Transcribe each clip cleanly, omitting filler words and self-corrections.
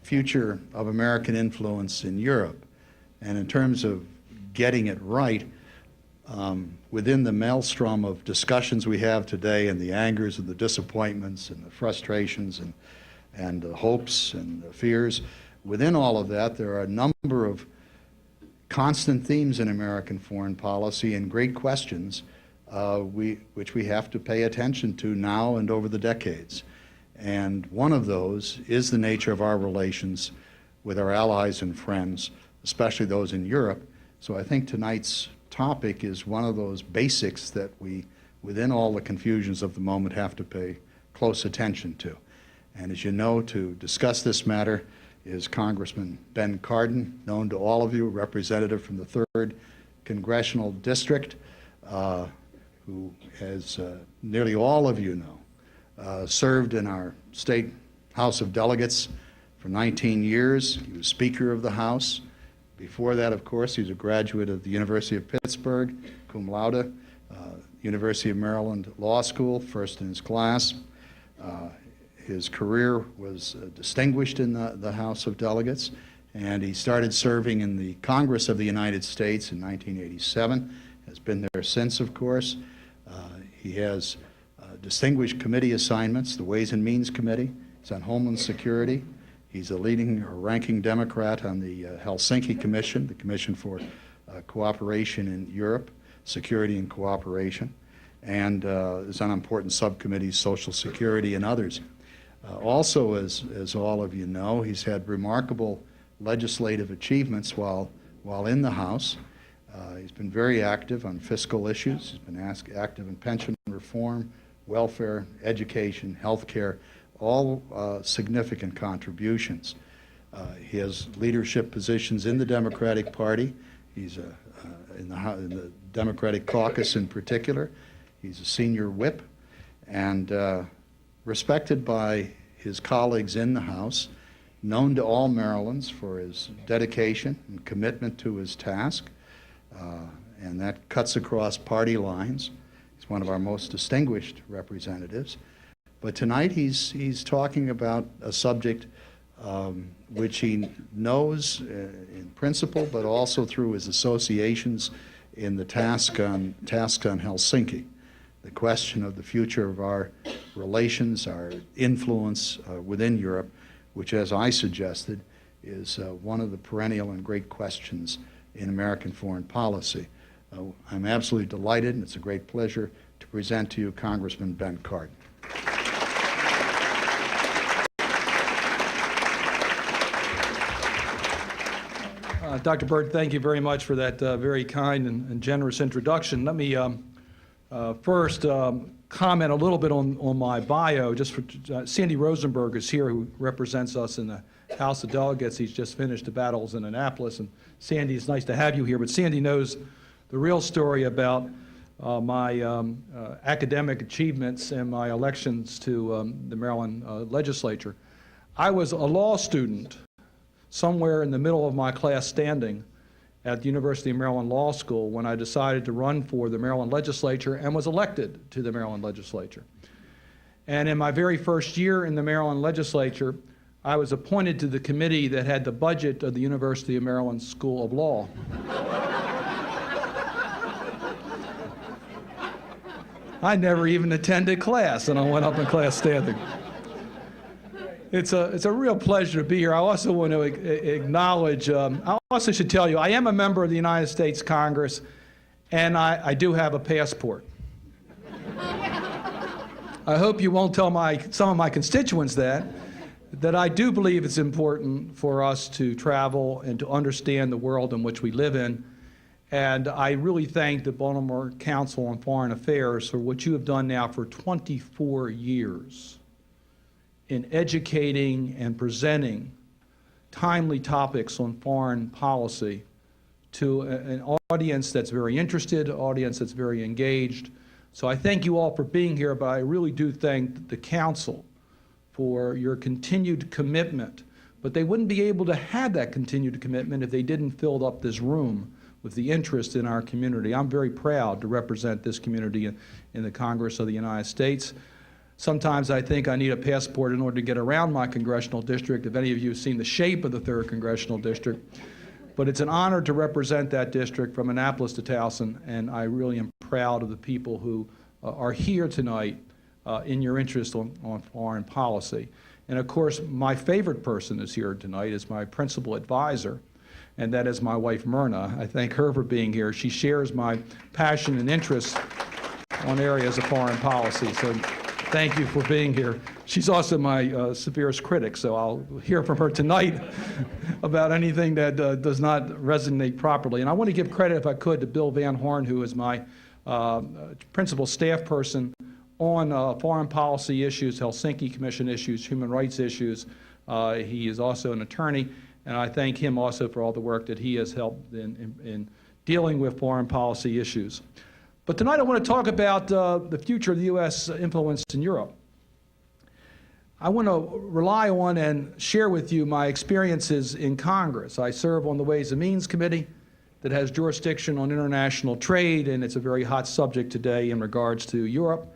future of American influence in Europe. And in terms of getting it right, within the maelstrom of discussions we have today and the angers and the disappointments and the frustrations and the hopes and the fears, within all of that there are a number of constant themes in American foreign policy and great questions which we have to pay attention to now and over the decades. And one of those is the nature of our relations with our allies and friends, especially those in Europe. So I think tonight's topic is one of those basics that we, within all the confusions of the moment, have to pay close attention to. And as you know, to discuss this matter is Congressman Ben Cardin, known to all of you, representative from the 3rd Congressional District, who, as nearly all of you know, served in our state House of Delegates for 19 years. He was Speaker of the House. Before that, of course, he was a graduate of the University of Pittsburgh, cum laude, University of Maryland Law School, first in his class. His career was distinguished in the House of Delegates, and he started serving in the Congress of the United States in 1987, has been there since, of course. He has distinguished committee assignments, the Ways and Means Committee. He's on Homeland Security. He's a leading or ranking Democrat on the Helsinki Commission, the Commission for Cooperation in Europe, Security and Cooperation, and is on important subcommittees, Social Security and others. Also, as all of you know, he's had remarkable legislative achievements while in the House. He's been very active on fiscal issues. He's been active in pension reform, welfare, education, health care, all significant contributions. He has leadership positions in the Democratic Party. He's in the Democratic caucus in particular. He's a senior whip and respected by his colleagues in the House, known to all Marylanders for his dedication and commitment to his task, and that cuts across party lines. He's one of our most distinguished representatives. But tonight he's talking about a subject which he knows in principle, but also through his associations in the task on Helsinki, the question of the future of our relations, our influence within Europe, which, as I suggested, is one of the perennial and great questions in American foreign policy. I'm absolutely delighted, and it's a great pleasure to present to you Congressman Ben Cardin. Dr. Burd, thank you very much for that very kind and generous introduction. Let me first comment a little bit on my bio. Just for Sandy Rosenberg is here, who represents us in the House of Delegates. He's just finished the battles in Annapolis, and Sandy, it's nice to have you here. But Sandy knows the real story about my academic achievements and my elections to the Maryland legislature. I was a law student somewhere in the middle of my class standing at the University of Maryland Law School when I decided to run for the Maryland legislature and was elected to the Maryland legislature. And in my very first year in the Maryland legislature, I was appointed to the committee that had the budget of the University of Maryland School of Law. I never even attended class, and I went up in class standing. It's a real pleasure to be here. I also want to acknowledge, I also should tell you, I am a member of the United States Congress, and I do have a passport. I hope you won't tell some of my constituents that I do believe it's important for us to travel and to understand the world in which we live in. And I really thank the Baltimore Council on Foreign Affairs for what you have done now for 24 years in educating and presenting timely topics on foreign policy to an audience that's very interested, an audience that's very engaged. So I thank you all for being here, but I really do thank the Council for your continued commitment. But they wouldn't be able to have that continued commitment if they didn't fill up this room with the interest in our community. I'm very proud to represent this community in the Congress of the United States. Sometimes I think I need a passport in order to get around my congressional district, if any of you have seen the shape of the 3rd Congressional District. But it's an honor to represent that district from Annapolis to Towson, and I really am proud of the people who are here tonight in your interest on foreign policy. And of course, my favorite person is here tonight is my principal advisor, and that is my wife, Myrna. I thank her for being here. She shares my passion and interest on areas of foreign policy. So thank you for being here. She's also my severest critic, so I'll hear from her tonight about anything that does not resonate properly. And I want to give credit, if I could, to Bill Van Horn, who is my principal staff person on foreign policy issues, Helsinki Commission issues, human rights issues. He is also an attorney, and I thank him also for all the work that he has helped in dealing with foreign policy issues. But tonight I want to talk about the future of the U.S. influence in Europe. I want to rely on and share with you my experiences in Congress. I serve on the Ways and Means Committee that has jurisdiction on international trade, and it's a very hot subject today in regards to Europe.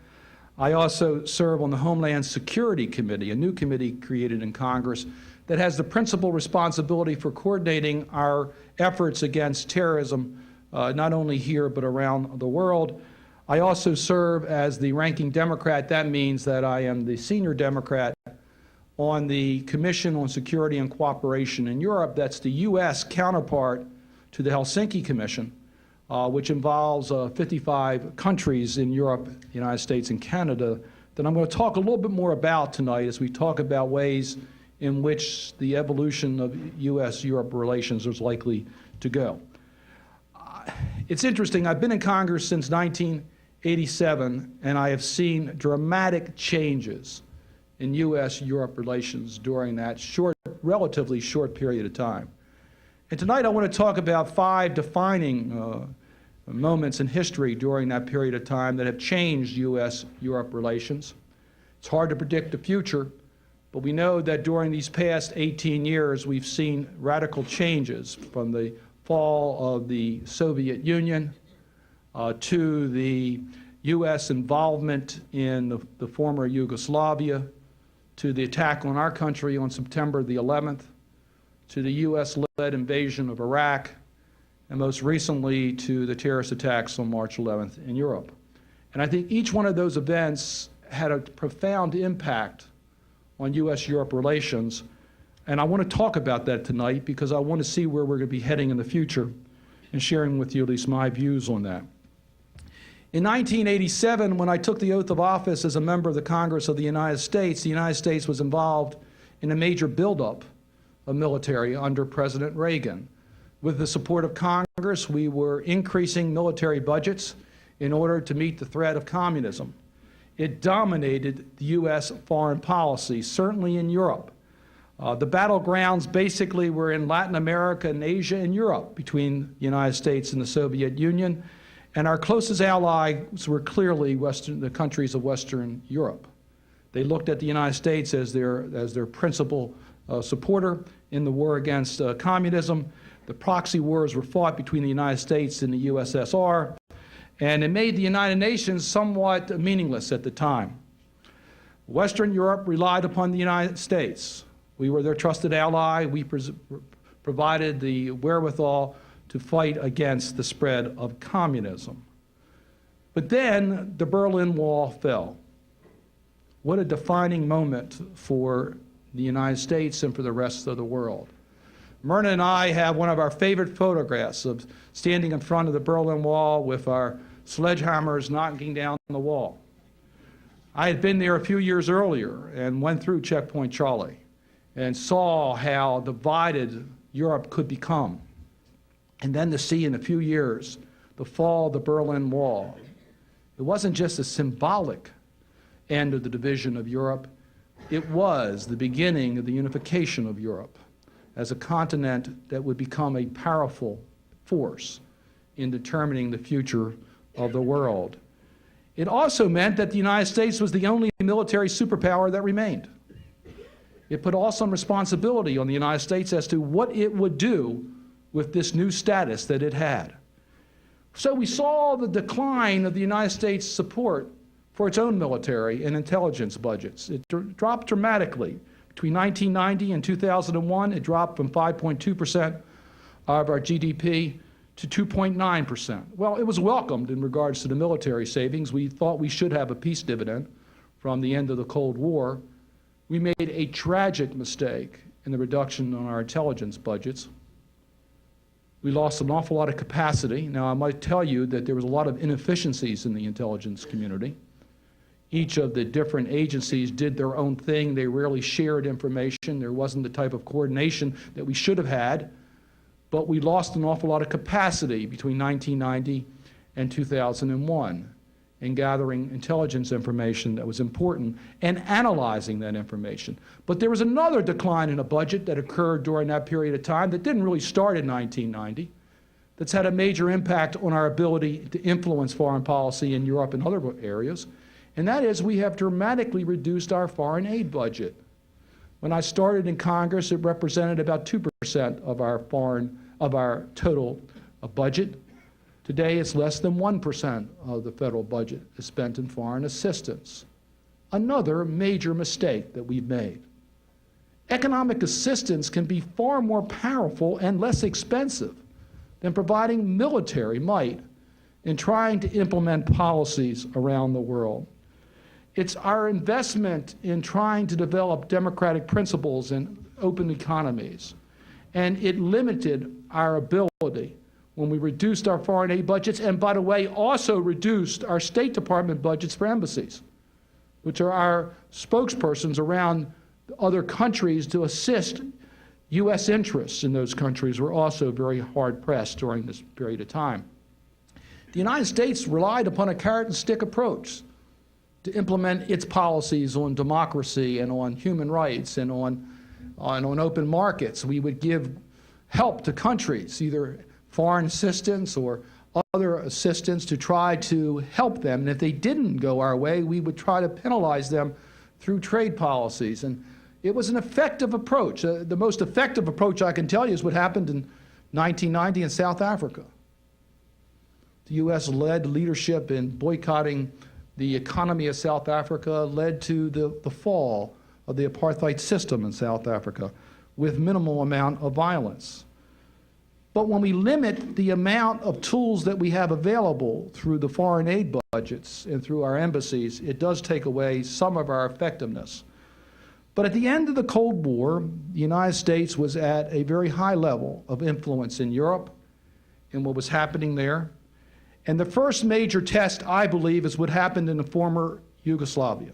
I also serve on the Homeland Security Committee, a new committee created in Congress that has the principal responsibility for coordinating our efforts against terrorism, not only here but around the world. I also serve as the ranking Democrat. That means that I am the senior Democrat on the Commission on Security and Cooperation in Europe. That's the U.S. counterpart to the Helsinki Commission, which involves 55 countries in Europe, the United States, and Canada, that I'm going to talk a little bit more about tonight as we talk about ways in which the evolution of U.S.-Europe relations is likely to go. It's interesting. I've been in Congress since 1987, and I have seen dramatic changes in U.S.-Europe relations during that relatively short period of time. And tonight I want to talk about 5 defining moments in history during that period of time that have changed U.S.-Europe relations. It's hard to predict the future, but we know that during these past 18 years we've seen radical changes from the fall of the Soviet Union to the U.S. involvement in the former Yugoslavia, to the attack on our country on September the 11th, to the U.S.-led invasion of Iraq, and most recently to the terrorist attacks on March 11th in Europe. And I think each one of those events had a profound impact on U.S.-Europe relations, and I want to talk about that tonight because I want to see where we're going to be heading in the future and sharing with you at least my views on that. In 1987, when I took the oath of office as a member of the Congress of the United States was involved in a major buildup of military under President Reagan. With the support of Congress, we were increasing military budgets in order to meet the threat of communism. It dominated the U.S. foreign policy, certainly in Europe. The battlegrounds basically were in Latin America and Asia and Europe between the United States and the Soviet Union. And our closest allies were clearly the countries of Western Europe. They looked at the United States as their principal supporter in the war against communism. The proxy wars were fought between the United States and the USSR, and it made the United Nations somewhat meaningless at the time. Western Europe relied upon the United States. We were their trusted ally. We provided the wherewithal to fight against the spread of communism. But then the Berlin Wall fell. What a defining moment for the United States and for the rest of the world. Myrna and I have one of our favorite photographs of standing in front of the Berlin Wall with our sledgehammers knocking down the wall. I had been there a few years earlier and went through Checkpoint Charlie and saw how divided Europe could become. And then to see in a few years the fall of the Berlin Wall. It wasn't just a symbolic end of the division of Europe. It was the beginning of the unification of Europe as a continent that would become a powerful force in determining the future of the world. It also meant that the United States was the only military superpower that remained. It put also some responsibility on the United States as to what it would do with this new status that it had. So we saw the decline of the United States support for its own military and intelligence budgets. It dropped dramatically. Between 1990 and 2001, it dropped from 5.2% of our GDP to 2.9%. Well, it was welcomed in regards to the military savings. We thought we should have a peace dividend from the end of the Cold War. We made a tragic mistake in the reduction on our intelligence budgets. We lost an awful lot of capacity. Now, I might tell you that there was a lot of inefficiencies in the intelligence community. Each of the different agencies did their own thing. They rarely shared information. There wasn't the type of coordination that we should have had. But we lost an awful lot of capacity between 1990 and 2001 in gathering intelligence information that was important and analyzing that information. But there was another decline in a budget that occurred during that period of time that didn't really start in 1990, that's had a major impact on our ability to influence foreign policy in Europe and other areas, and that is we have dramatically reduced our foreign aid budget. When I started in Congress, it represented about 2% of our total budget. Today, it's less than 1% of the federal budget is spent in foreign assistance. Another major mistake that we've made. Economic assistance can be far more powerful and less expensive than providing military might in trying to implement policies around the world. It's our investment in trying to develop democratic principles and open economies. And it limited our ability when we reduced our foreign aid budgets, and by the way, also reduced our State Department budgets for embassies, which are our spokespersons around other countries to assist U.S. interests in those countries were also very hard pressed during this period of time. The United States relied upon a carrot and stick approach to implement its policies on democracy and on human rights and on open markets. We would give help to countries, either foreign assistance or other assistance, to try to help them. And if they didn't go our way, we would try to penalize them through trade policies. And it was an effective approach. The most effective approach I can tell you is what happened in 1990 in South Africa. The U.S. led leadership in boycotting the economy of South Africa, led to the fall of the apartheid system in South Africa with minimal amount of violence. But when we limit the amount of tools that we have available through the foreign aid budgets and through our embassies, it does take away some of our effectiveness. But at the end of the Cold War, the United States was at a very high level of influence in Europe and what was happening there. And the first major test, I believe, is what happened in the former Yugoslavia.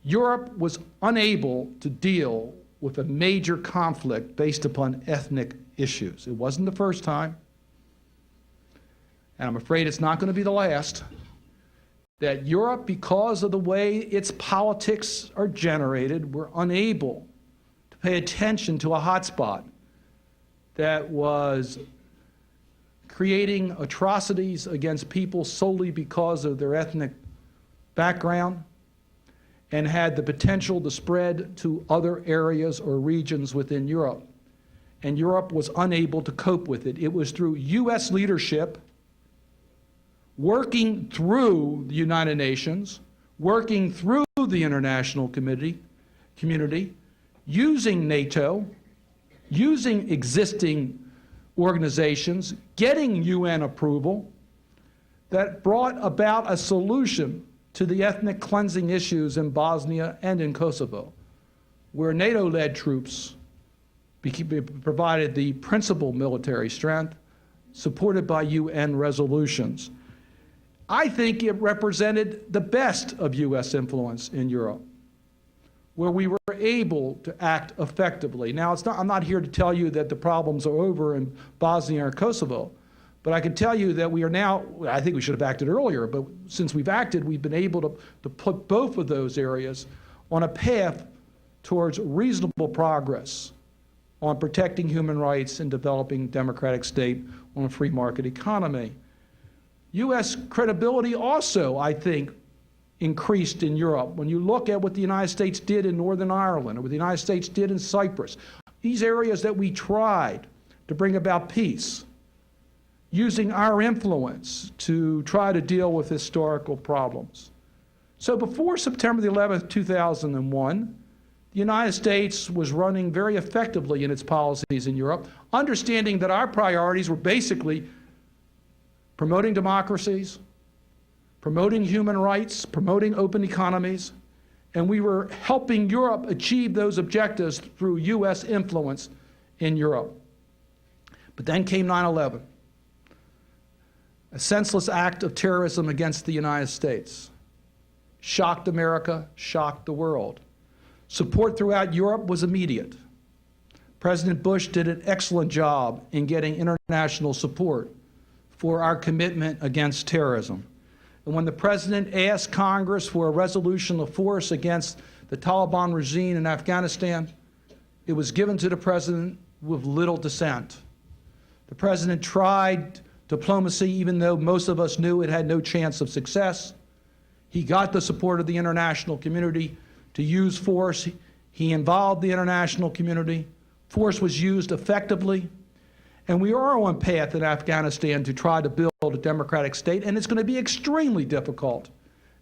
Europe was unable to deal with a major conflict based upon ethnic issues. It wasn't the first time, and I'm afraid it's not going to be the last, that Europe, because of the way its politics are generated, were unable to pay attention to a hotspot that was creating atrocities against people solely because of their ethnic background, and had the potential to spread to other areas or regions within Europe. And Europe was unable to cope with it. It was through U.S. leadership, working through the United Nations, working through the international community, using NATO, using existing organizations, getting UN approval, that brought about a solution to the ethnic cleansing issues in Bosnia and in Kosovo, where NATO-led troops provided the principal military strength, supported by UN resolutions. I think it represented the best of U.S. influence in Europe, where we were able to act effectively. Now, I'm not here to tell you that the problems are over in Bosnia or Kosovo, but I can tell you that we are now, I think we should have acted earlier, but since we've acted, we've been able to put both of those areas on a path towards reasonable progress on protecting human rights and developing democratic state on a free market economy. U.S. credibility also, I think, increased in Europe. When you look at what the United States did in Northern Ireland or what the United States did in Cyprus, these areas that we tried to bring about peace, using our influence to try to deal with historical problems. So before September the 11th, 2001, the United States was running very effectively in its policies in Europe, understanding that our priorities were basically promoting democracies, promoting human rights, promoting open economies, and we were helping Europe achieve those objectives through U.S. influence in Europe. But then came 9/11, a senseless act of terrorism against the United States. Shocked America, shocked the world. Support throughout Europe was immediate. President Bush did an excellent job in getting international support for our commitment against terrorism. And when the President asked Congress for a resolution of force against the Taliban regime in Afghanistan, it was given to the President with little dissent. The President tried diplomacy, even though most of us knew it had no chance of success. He got the support of the international community to use force. He involved the international community. Force was used effectively. And we are on path in Afghanistan to try to build a democratic state, and it's going to be extremely difficult.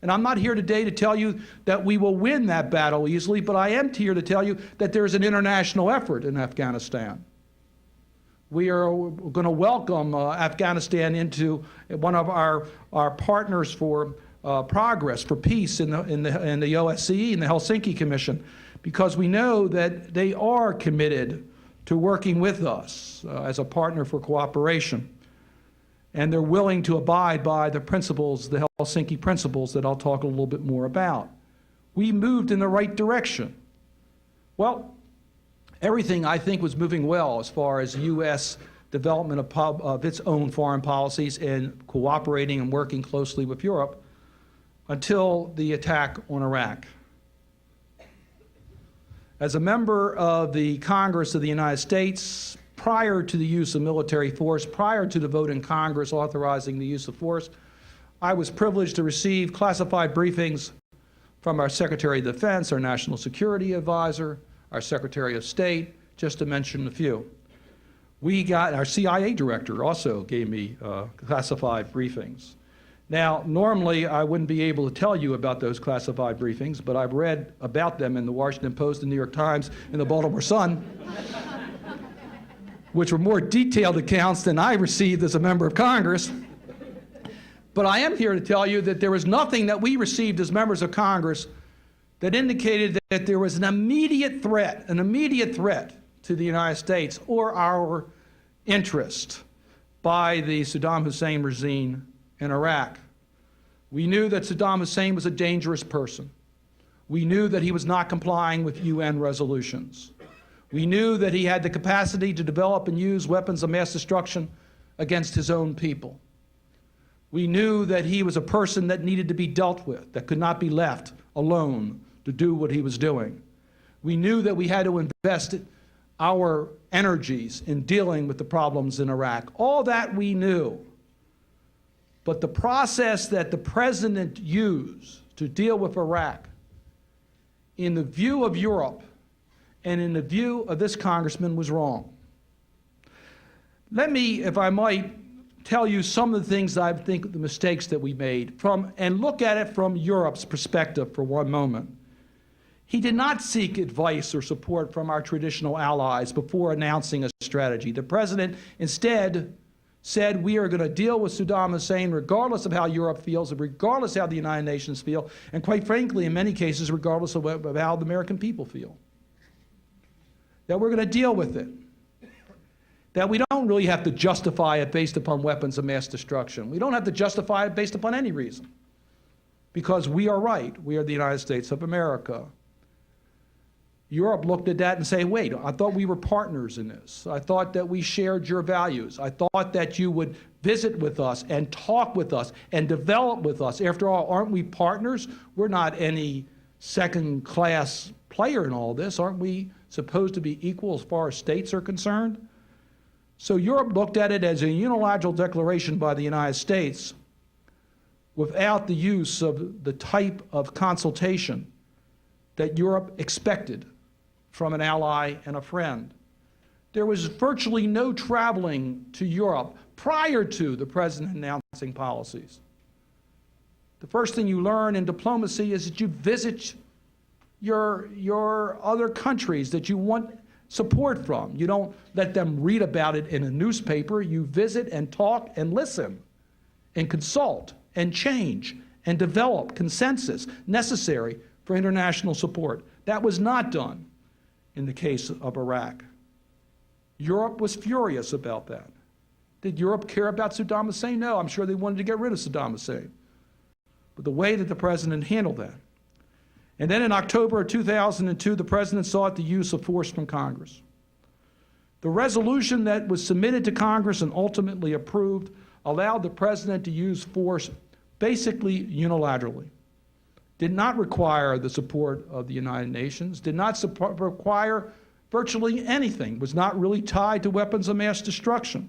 And I'm not here today to tell you that we will win that battle easily, but I am here to tell you that there's an international effort in Afghanistan. We are going to welcome Afghanistan into one of our partners for progress, for peace in the OSCE and the Helsinki Commission, because we know that they are committed to working with us as a partner for cooperation. And they're willing to abide by the principles, the Helsinki principles that I'll talk a little bit more about. We moved in the right direction. Well, everything I think was moving well as far as U.S. development of its own foreign policies and cooperating and working closely with Europe until the attack on Iraq. As a member of the Congress of the United States, prior to the use of military force, prior to the vote in Congress authorizing the use of force, I was privileged to receive classified briefings from our Secretary of Defense, our National Security Advisor, our Secretary of State, just to mention a few. Our CIA director also gave me classified briefings. Now, normally I wouldn't be able to tell you about those classified briefings, but I've read about them in the Washington Post, the New York Times, and the Baltimore Sun, which were more detailed accounts than I received as a member of Congress. But I am here to tell you that there was nothing that we received as members of Congress that indicated that there was an immediate threat to the United States or our interest by the Saddam Hussein regime in Iraq. We knew that Saddam Hussein was a dangerous person. We knew that he was not complying with UN resolutions. We knew that he had the capacity to develop and use weapons of mass destruction against his own people. We knew that he was a person that needed to be dealt with, that could not be left alone to do what he was doing. We knew that we had to invest our energies in dealing with the problems in Iraq. All that we knew. But the process that the President used to deal with Iraq, in the view of Europe and in the view of this congressman, was wrong. Let me, if I might, tell you some of the things I think the mistakes that we made and look at it from Europe's perspective for one moment. He did not seek advice or support from our traditional allies before announcing a strategy. The President instead said we are going to deal with Saddam Hussein regardless of how Europe feels, regardless of how the United Nations feel, and quite frankly, in many cases, regardless of how the American people feel. That we're going to deal with it. That we don't really have to justify it based upon weapons of mass destruction. We don't have to justify it based upon any reason. Because we are right. We are the United States of America. Europe looked at that and said, wait, I thought we were partners in this. I thought that we shared your values. I thought that you would visit with us and talk with us and develop with us. After all, aren't we partners? We're not any second-class player in all this. Aren't we supposed to be equal as far as states are concerned? So Europe looked at it as a unilateral declaration by the United States without the use of the type of consultation that Europe expected from an ally and a friend. There was virtually no traveling to Europe prior to the president announcing policies. The first thing you learn in diplomacy is that you visit your other countries that you want support from. You don't let them read about it in a newspaper. You visit and talk and listen and consult and change and develop consensus necessary for international support. That was not done in the case of Iraq. Europe was furious about that. Did Europe care about Saddam Hussein? No, I'm sure they wanted to get rid of Saddam Hussein. But the way that the president handled that. And then in October of 2002, the president sought the use of force from Congress. The resolution that was submitted to Congress and ultimately approved allowed the president to use force basically unilaterally. Did not require the support of the United Nations, did not require virtually anything, was not really tied to weapons of mass destruction.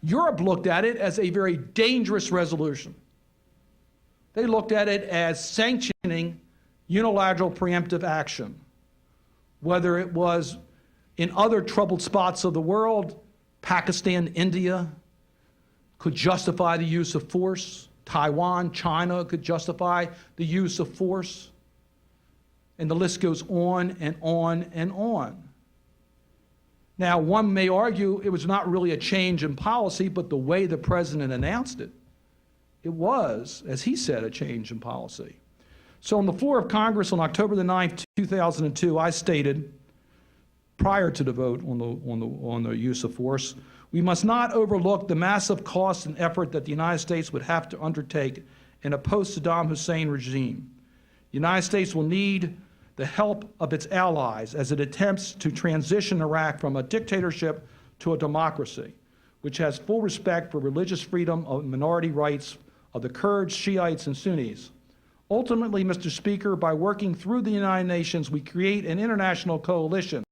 Europe looked at it as a very dangerous resolution. They looked at it as sanctioning unilateral preemptive action, whether it was in other troubled spots of the world. Pakistan, India could justify the use of force. Taiwan, China could justify the use of force. And the list goes on and on and on. Now, one may argue it was not really a change in policy, but the way the president announced it, it was, as he said, a change in policy. So on the floor of Congress on October the 9th, 2002, I stated, prior to the vote on the use of force, we must not overlook the massive cost and effort that the United States would have to undertake in a post-Saddam Hussein regime. The United States will need the help of its allies as it attempts to transition Iraq from a dictatorship to a democracy, which has full respect for religious freedom and minority rights of the Kurds, Shiites, and Sunnis. Ultimately, Mr. Speaker, by working through the United Nations, we create an international coalition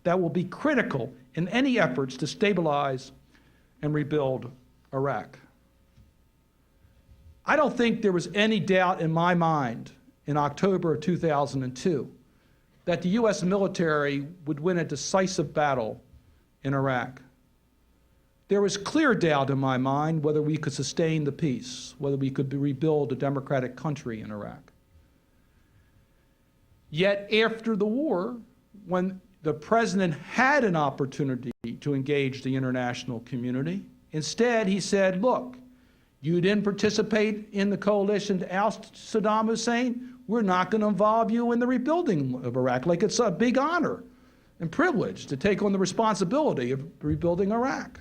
that will be critical in any efforts to stabilize and rebuild Iraq. I don't think there was any doubt in my mind in October of 2002 that the U.S. military would win a decisive battle in Iraq. There was clear doubt in my mind whether we could sustain the peace, whether we could rebuild a democratic country in Iraq. Yet after the war, when the president had an opportunity to engage the international community, instead he said, look, you didn't participate in the coalition to oust Saddam Hussein, we're not going to involve you in the rebuilding of Iraq, like it's a big honor and privilege to take on the responsibility of rebuilding Iraq.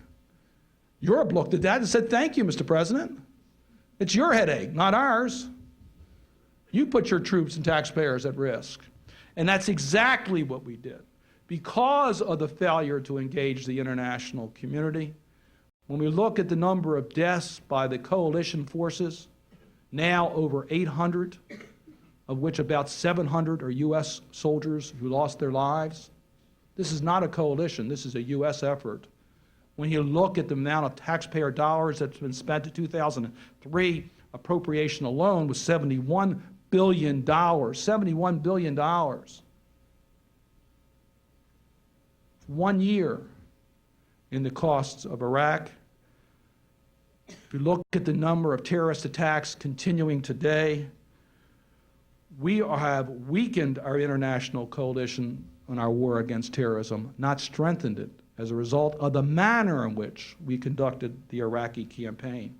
Europe looked at that and said, thank you, Mr. President. It's your headache, not ours. You put your troops and taxpayers at risk. And that's exactly what we did. Because of the failure to engage the international community, when we look at the number of deaths by the coalition forces, now over 800, of which about 700 are U.S. soldiers who lost their lives. This is not a coalition, this is a U.S. effort. When you look at the amount of taxpayer dollars that's been spent in 2003, appropriation alone was $71 billion, $71 billion. 1 year in the costs of Iraq. If you look at the number of terrorist attacks continuing today, we have weakened our international coalition on our war against terrorism, not strengthened it, as a result of the manner in which we conducted the Iraqi campaign.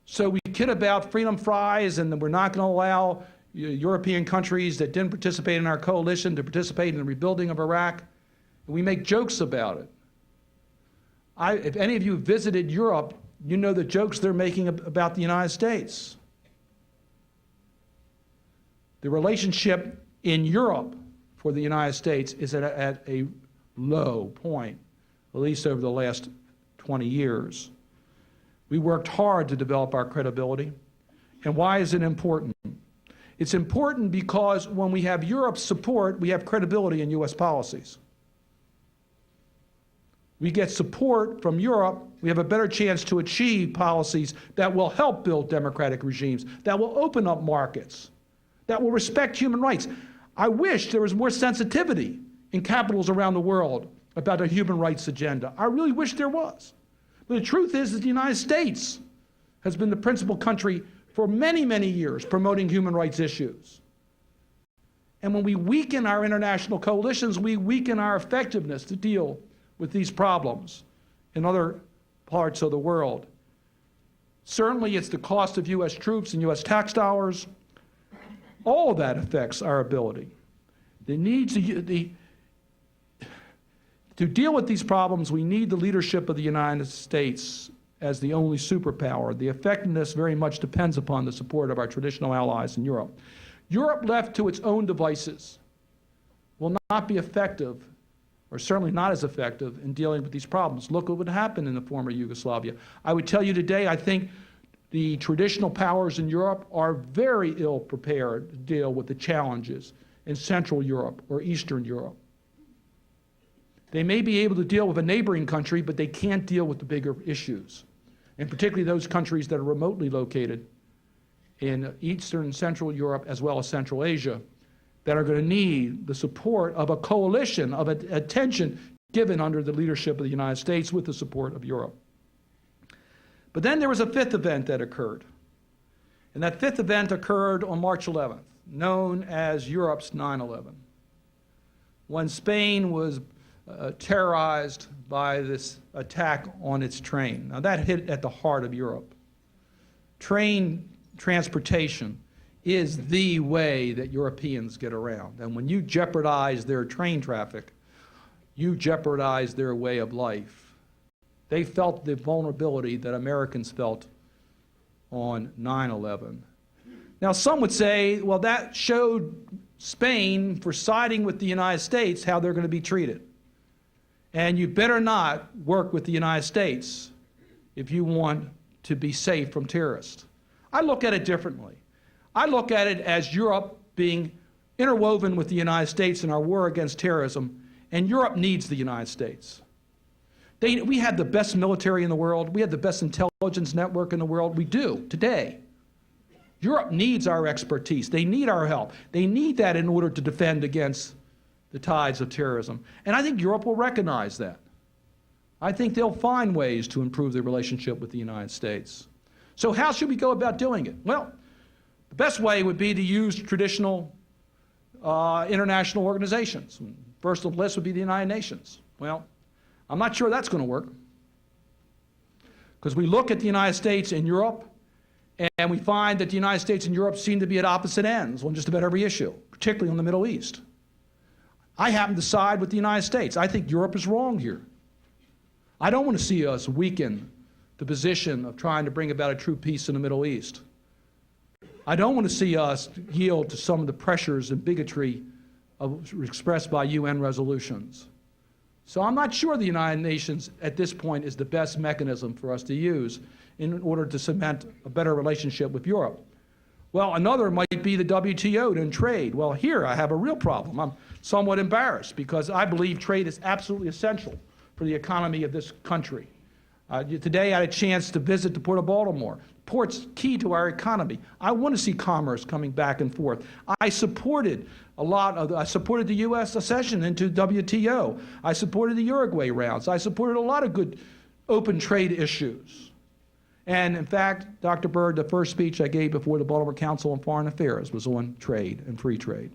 So we kid about freedom fries and that we're not going to allow European countries that didn't participate in our coalition to participate in the rebuilding of Iraq. And we make jokes about it. If any of you visited Europe, you know the jokes they're making about the United States. The relationship in Europe for the United States is at a low point, at least over the last 20 years. We worked hard to develop our credibility. And why is it important? It's important because when we have Europe's support, we have credibility in U.S. policies. We get support from Europe, we have a better chance to achieve policies that will help build democratic regimes, that will open up markets, that will respect human rights. I wish there was more sensitivity in capitals around the world about a human rights agenda. I really wish there was. But the truth is that the United States has been the principal country for many, many years promoting human rights issues. And when we weaken our international coalitions, we weaken our effectiveness to deal with these problems in other parts of the world. Certainly, it's the cost of U.S. troops and U.S. tax dollars. All of that affects our ability. The need to deal with these problems, we need the leadership of the United States as the only superpower. The effectiveness very much depends upon the support of our traditional allies in Europe. Europe, left to its own devices, will not be effective, or certainly not as effective, in dealing with these problems. Look what would happen in the former Yugoslavia. I would tell you today, I think the traditional powers in Europe are very ill prepared to deal with the challenges in Central Europe or Eastern Europe. They may be able to deal with a neighboring country, but they can't deal with the bigger issues, and particularly those countries that are remotely located in Eastern and Central Europe as well as Central Asia that are going to need the support of a coalition of attention given under the leadership of the United States with the support of Europe. But then there was a fifth event that occurred. And that fifth event occurred on March 11th, known as Europe's 9/11, when Spain was terrorized by this attack on its train. Now that hit at the heart of Europe. Train transportation is the way that Europeans get around. And when you jeopardize their train traffic, you jeopardize their way of life. They felt the vulnerability that Americans felt on 9/11. Now, some would say, well, that showed Spain, for siding with the United States, how they're going to be treated. And you better not work with the United States if you want to be safe from terrorists. I look at it differently. I look at it as Europe being interwoven with the United States in our war against terrorism, and Europe needs the United States. We have the best military in the world. We have the best intelligence network in the world. We do, today. Europe needs our expertise. They need our help. They need that in order to defend against the tides of terrorism. And I think Europe will recognize that. I think they'll find ways to improve their relationship with the United States. So how should we go about doing it? Well, the best way would be to use traditional international organizations. First on the list would be the United Nations. Well, I'm not sure that's going to work, because we look at the United States and Europe, and we find that the United States and Europe seem to be at opposite ends on just about every issue, particularly on the Middle East. I happen to side with the United States. I think Europe is wrong here. I don't want to see us weaken the position of trying to bring about a true peace in the Middle East. I don't want to see us yield to some of the pressures and bigotry expressed by UN resolutions. So I'm not sure the United Nations at this point is the best mechanism for us to use in order to cement a better relationship with Europe. Well, another might be the WTO and trade. Well, here I have a real problem. I'm somewhat embarrassed because I believe trade is absolutely essential for the economy of this country. Today I had a chance to visit the Port of Baltimore. Port's key to our economy. I want to see commerce coming back and forth. I supported the U.S. accession into WTO. I supported the Uruguay rounds. I supported a lot of good open trade issues. And in fact, Dr. Burd, the first speech I gave before the Baltimore Council on Foreign Affairs was on trade and free trade.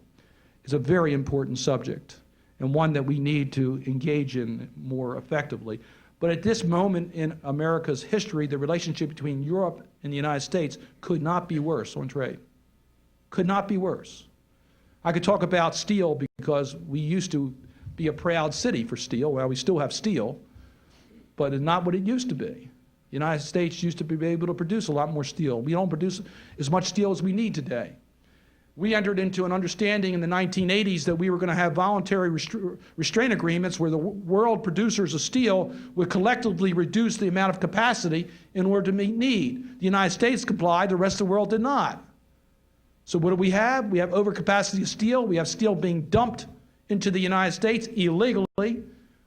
It's a very important subject and one that we need to engage in more effectively. But at this moment in America's history, the relationship between Europe and the United States could not be worse on trade. Could not be worse. I could talk about steel because we used to be a proud city for steel. Well, we still have steel, but it's not what it used to be. The United States used to be able to produce a lot more steel. We don't produce as much steel as we need today. We entered into an understanding in the 1980s that we were going to have voluntary restraint agreements where the world producers of steel would collectively reduce the amount of capacity in order to meet need. The United States complied, the rest of the world did not. So what do we have? We have overcapacity of steel. We have steel being dumped into the United States illegally.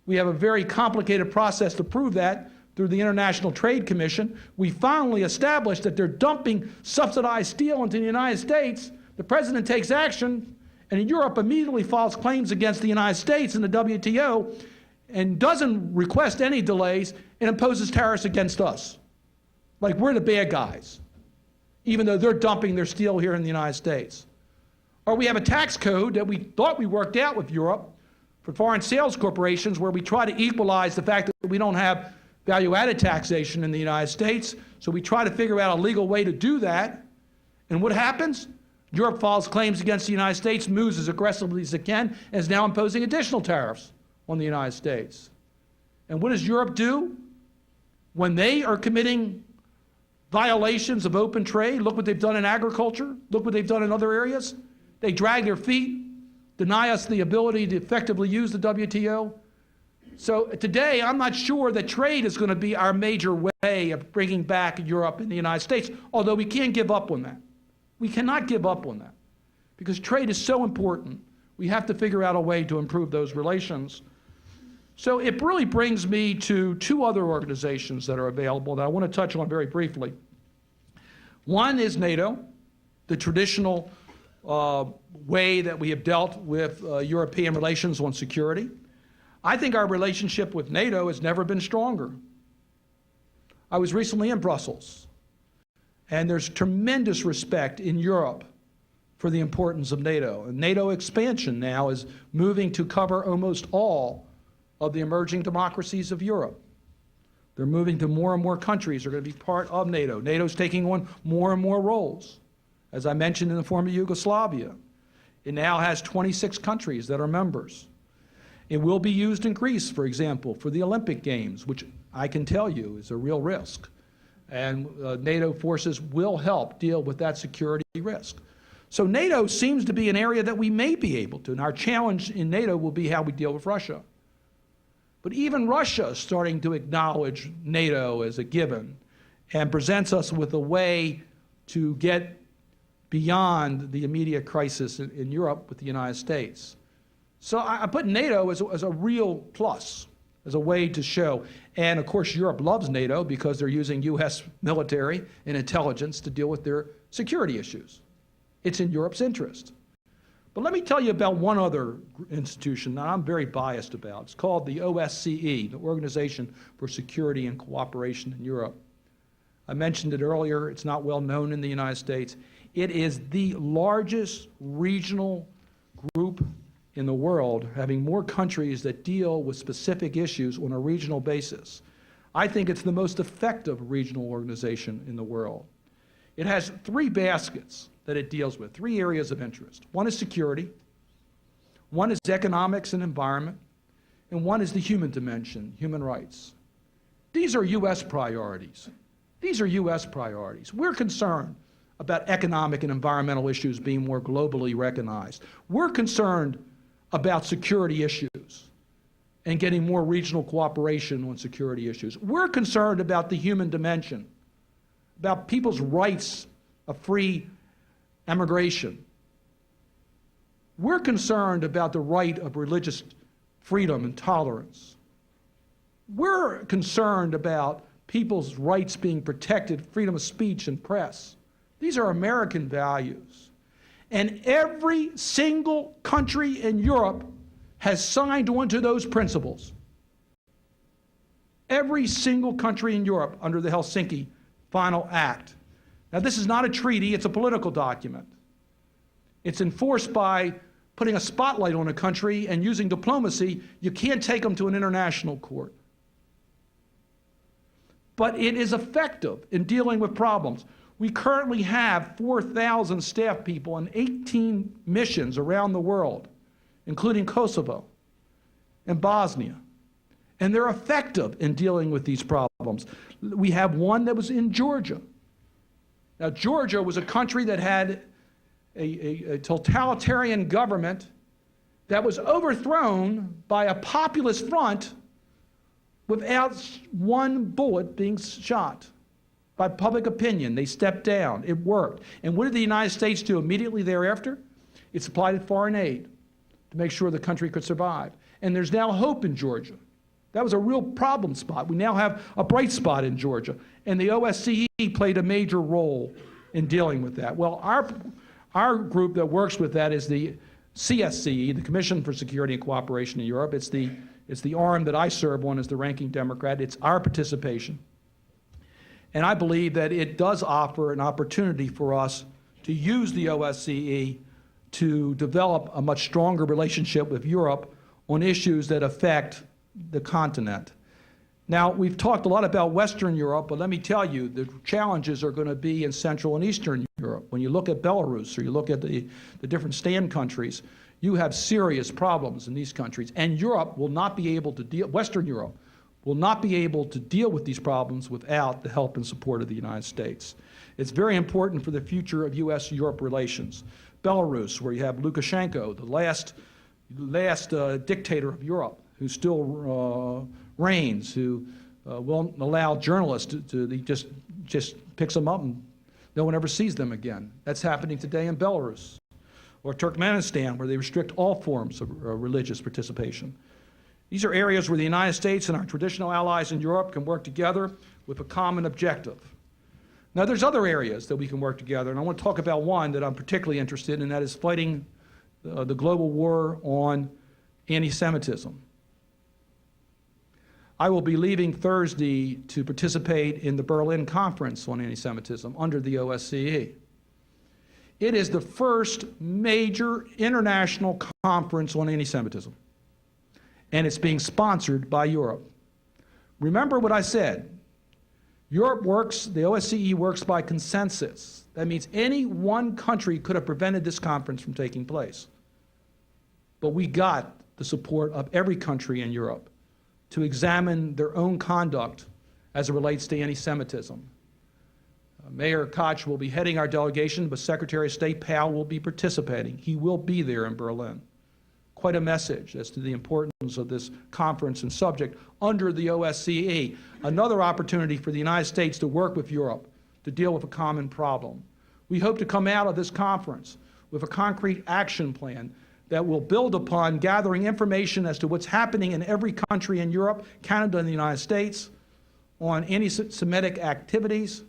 We have a very complicated process to prove that through the International Trade Commission. We finally established that they're dumping subsidized steel into the United States. The president takes action, and Europe immediately files claims against the United States in the WTO, and doesn't request any delays and imposes tariffs against us. Like we're the bad guys, even though they're dumping their steel here in the United States. Or we have a tax code that we thought we worked out with Europe for foreign sales corporations where we try to equalize the fact that we don't have value-added taxation in the United States, so we try to figure out a legal way to do that. And what happens? Europe files claims against the United States, moves as aggressively as it can, and is now imposing additional tariffs on the United States. And what does Europe do? When they are committing violations of open trade, look what they've done in agriculture, look what they've done in other areas. They drag their feet, deny us the ability to effectively use the WTO. So today, I'm not sure that trade is going to be our major way of bringing back Europe and the United States, although we can't give up on that. We cannot give up on that because trade is so important. We have to figure out a way to improve those relations. So it really brings me to two other organizations that are available that I want to touch on very briefly. One is NATO, the traditional way that we have dealt with European relations on security. I think our relationship with NATO has never been stronger. I was recently in Brussels, and there's tremendous respect in Europe for the importance of NATO. And NATO expansion now is moving to cover almost all of the emerging democracies of Europe. They're moving to more and more countries are going to be part of NATO. NATO's taking on more and more roles. As I mentioned in the former Yugoslavia, it now has 26 countries that are members. It will be used in Greece, for example, for the Olympic Games, which I can tell you is a real risk. And NATO forces will help deal with that security risk. So NATO seems to be an area that we may be able to, and our challenge in NATO will be how we deal with Russia. But even Russia is starting to acknowledge NATO as a given and presents us with a way to get beyond the immediate crisis in Europe with the United States. So I put NATO as a real plus, as a way to show. And of course, Europe loves NATO because they're using U.S. military and intelligence to deal with their security issues. It's in Europe's interest. But let me tell you about one other institution that I'm very biased about. It's called the OSCE, the Organization for Security and Cooperation in Europe. I mentioned it earlier. It's not well known in the United States. It is the largest regional group in the world, having more countries that deal with specific issues on a regional basis. I think it's the most effective regional organization in the world. It has three baskets that it deals with, three areas of interest. One is security, one is economics and environment, and one is the human dimension, human rights. These are U.S. priorities. These are U.S. priorities. We're concerned about economic and environmental issues being more globally recognized. We're concerned about security issues and getting more regional cooperation on security issues. We're concerned about the human dimension, about people's rights of free emigration. We're concerned about the right of religious freedom and tolerance. We're concerned about people's rights being protected, freedom of speech and press. These are American values. And every single country in Europe has signed on to those principles. Every single country in Europe under the Helsinki Final Act. Now, this is not a treaty, it's a political document. It's enforced by putting a spotlight on a country and using diplomacy. You can't take them to an international court. But it is effective in dealing with problems. We currently have 4,000 staff people in 18 missions around the world, including Kosovo and Bosnia. And they're effective in dealing with these problems. We have one that was in Georgia. Now, Georgia was a country that had a totalitarian government that was overthrown by a populist front without one bullet being shot. By public opinion, they stepped down. It worked. And what did the United States do immediately thereafter? It supplied foreign aid to make sure the country could survive. And there's now hope in Georgia. That was a real problem spot. We now have a bright spot in Georgia. And the OSCE played a major role in dealing with that. Well, our group that works with that is the CSCE, the Commission for Security and Cooperation in Europe. It's the It's the arm that I serve on as the ranking Democrat. It's our participation. And I believe that it does offer an opportunity for us to use the OSCE to develop a much stronger relationship with Europe on issues that affect the continent. Now, we've talked a lot about Western Europe, but let me tell you, the challenges are going to be in Central and Eastern Europe. When you look at Belarus or you look at the different stand countries, you have serious problems in these countries. And Europe will not be able to deal, Western Europe will not be able to deal with these problems without the help and support of the United States. It's very important for the future of U.S.-Europe relations. Belarus, where you have Lukashenko, the last dictator of Europe, who still reigns, who won't allow journalists he just picks them up and no one ever sees them again. That's happening today in Belarus. Or Turkmenistan, where they restrict all forms of religious participation. These are areas where the United States and our traditional allies in Europe can work together with a common objective. Now, there's other areas that we can work together, and I want to talk about one that I'm particularly interested in, and that is fighting the global war on anti-Semitism. I will be leaving Thursday to participate in the Berlin Conference on Anti-Semitism under the OSCE. It is the first major international conference on anti-Semitism, and it's being sponsored by Europe. Remember what I said. Europe works, the OSCE works by consensus. That means any one country could have prevented this conference from taking place. But we got the support of every country in Europe to examine their own conduct as it relates to anti-Semitism. Mayor Koch will be heading our delegation, but Secretary of State Powell will be participating. He will be there in Berlin. Quite a message as to the importance of this conference and subject under the OSCE. Another opportunity for the United States to work with Europe to deal with a common problem. We hope to come out of this conference with a concrete action plan that will build upon gathering information as to what's happening in every country in Europe, Canada, and the United States on anti-Semitic activities,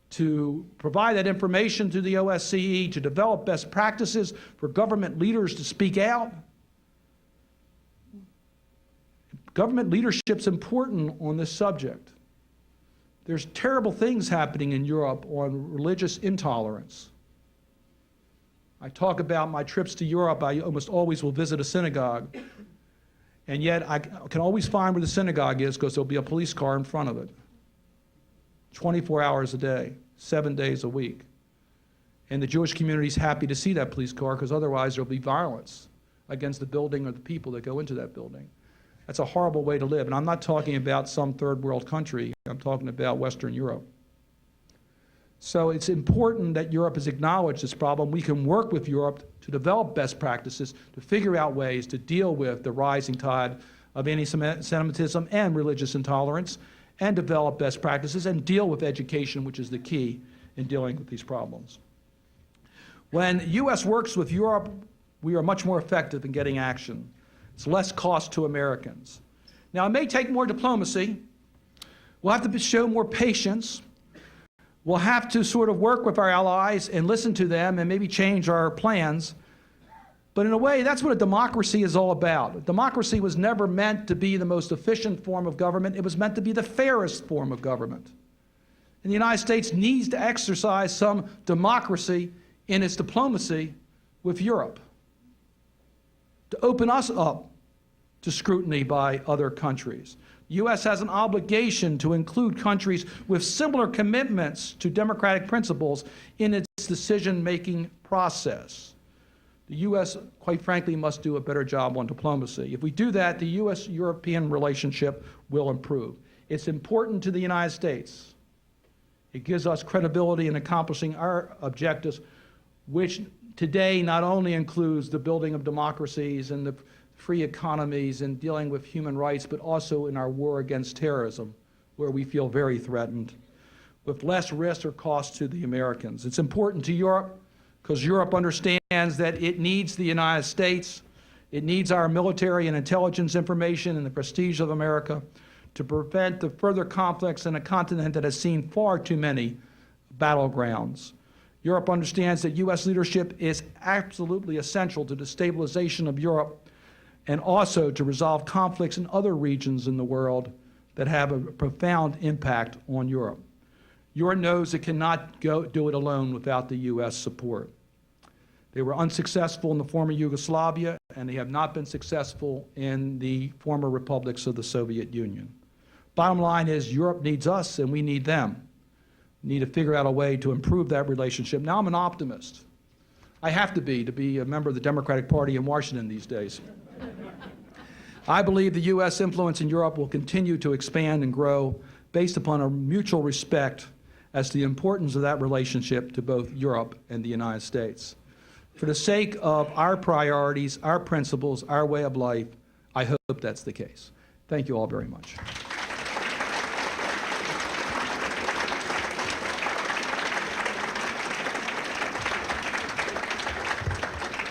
to provide that information to the OSCE, to develop best practices for government leaders to speak out. Government leadership's important on this subject. There's terrible things happening in Europe on religious intolerance. I talk about my trips to Europe. I almost always will visit a synagogue, and yet I can always find where the synagogue is because there'll be a police car in front of it. 24 hours a day, 7 days a week. And the Jewish community is happy to see that police car because otherwise there'll be violence against the building or the people that go into that building. That's a horrible way to live. And I'm not talking about some third world country. I'm talking about Western Europe. So it's important that Europe has acknowledged this problem. We can work with Europe to develop best practices, to figure out ways to deal with the rising tide of anti-Semitism and religious intolerance, and develop best practices and deal with education, which is the key in dealing with these problems. When the U.S. works with Europe, we are much more effective in getting action. It's less cost to Americans. Now, it may take more diplomacy. We'll have to show more patience. We'll have to sort of work with our allies and listen to them and maybe change our plans. But in a way, that's what a democracy is all about. Democracy was never meant to be the most efficient form of government. It was meant to be the fairest form of government. And the United States needs to exercise some democracy in its diplomacy with Europe, to open us up to scrutiny by other countries. The U.S. has an obligation to include countries with similar commitments to democratic principles in its decision-making process. The U.S., quite frankly, must do a better job on diplomacy. If we do that, the U.S.-European relationship will improve. It's important to the United States. It gives us credibility in accomplishing our objectives, which today not only includes the building of democracies and the free economies and dealing with human rights, but also in our war against terrorism, where we feel very threatened, with less risk or cost to the Americans. It's important to Europe because Europe understands that it needs the United States, it needs our military and intelligence information and the prestige of America to prevent the further conflicts in a continent that has seen far too many battlegrounds. Europe understands that U.S. leadership is absolutely essential to the stabilization of Europe and also to resolve conflicts in other regions in the world that have a profound impact on Europe. Europe knows it cannot do it alone without the U.S. support. They were unsuccessful in the former Yugoslavia, and they have not been successful in the former republics of the Soviet Union. Bottom line is Europe needs us and we need them. We need to figure out a way to improve that relationship. Now I'm an optimist. I have to be a member of the Democratic Party in Washington these days. I believe the U.S. influence in Europe will continue to expand and grow based upon a mutual respect as to the importance of that relationship to both Europe and the United States. For the sake of our priorities, our principles, our way of life, I hope that's the case. Thank you all very much.